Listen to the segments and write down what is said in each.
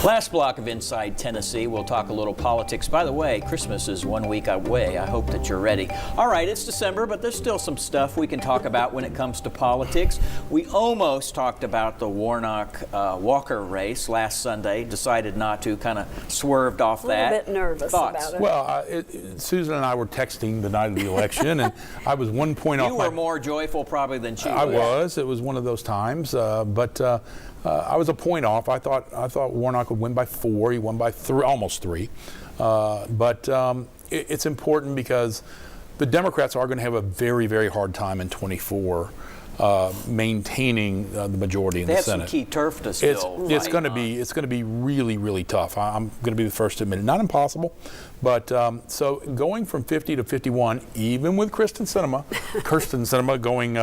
Last block of Inside Tennessee, we'll talk a little politics. By the way, Christmas is 1 week away. I hope that you're ready. All right, it's December, but there's still some stuff we can talk about when it comes to politics. We almost talked about the Warnock-Walker race last Sunday, decided not to, kind of swerved off that. A little bit nervous about it. Well, Susan and I were texting the night of the election, and I was 1 point off. You were more joyful probably than she was. I was. It was one of those times, but I was a point off. I thought Warnock would win by 4. He won by 3, almost 3. But it's important because the Democrats are going to have a very, very hard time in 24 maintaining the majority in the Senate. They have some key turf to still it's going to be really, really tough. I'm going to be the first to admit it. Not impossible, but so going from 50 to 51, even with Kyrsten Sinema going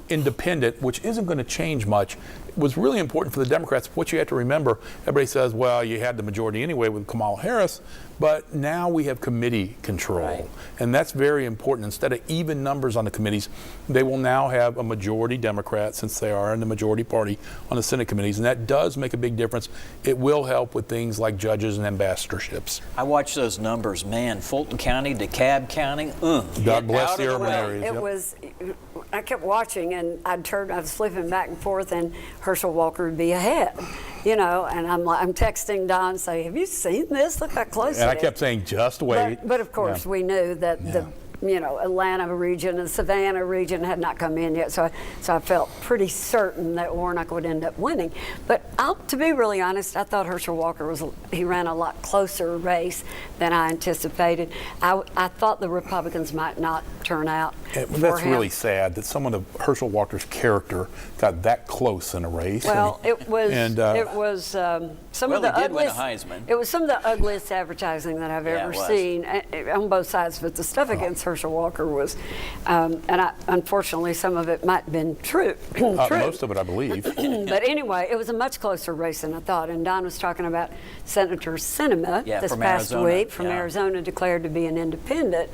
independent, which isn't going to change much, was really important for the Democrats. What you have to remember, everybody says, well, you had the majority anyway with Kamala Harris, but now we have committee control. Right. And that's very important. Instead of even numbers on the committees, they will now have a majority Democrat, since they are in the majority party on the Senate committees, and that does make a big difference. It will help with things like judges and ambassadorships. I watched those numbers, man. Fulton County, DeKalb County, God bless the urban areas. It was, I kept watching, and I was flipping back and forth, and Herschel Walker would be ahead, and I'm texting Don, say, have you seen this? Look how close it is. And I kept saying, just wait. But of course, we knew that the Atlanta region and Savannah region had not come in yet, so I felt pretty certain that Warnock would end up winning. But to be really honest, I thought Herschel Walker he ran a lot closer race than I anticipated. I thought the Republicans might not turn out. That's really sad that someone of Herschel Walker's character got that close in a race. Well, it was some of the did win a ugliest. Heisman. It was some of the ugliest advertising that I've ever seen on both sides. But the stuff against Herschel Walker was, unfortunately, some of it might have been true. Most of it, I believe. But anyway, it was a much closer race than I thought. And Don was talking about Senator Sinema this past week from Arizona, declared to be an independent.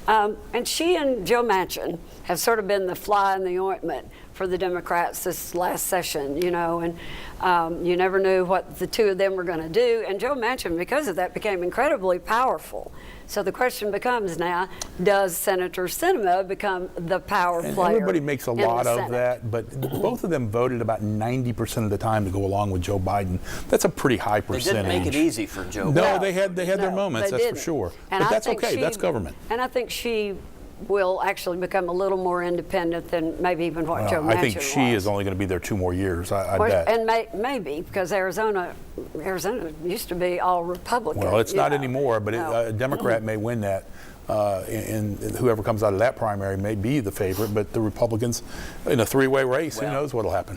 And she and Joe Manchin have sort of been the fly in the ointment for the Democrats this last session, and you never knew what the two of them were going to do. And Joe Manchin, because of that, became incredibly powerful. So the question becomes now, does Senator Sinema become the power player? Everybody makes a lot of that, but both of them voted about 90% of the time to go along with Joe Biden. That's a pretty high percentage. They didn't make it easy for Joe Biden. No, they had their moments, that's for sure. And but that's okay, that's government. And I think she will actually become a little more independent than maybe even what Joe Manchin was. I think she is only going to be there 2 more years, I bet. And maybe, because Arizona used to be all Republican. Well, it's not anymore, but a Democrat may win that. And whoever comes out of that primary may be the favorite, but the Republicans in a 3-way race, who knows what will happen.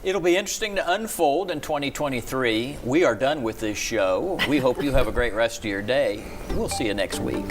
It'll be interesting to unfold in 2023. We are done with this show. We hope you have a great rest of your day. We'll see you next week.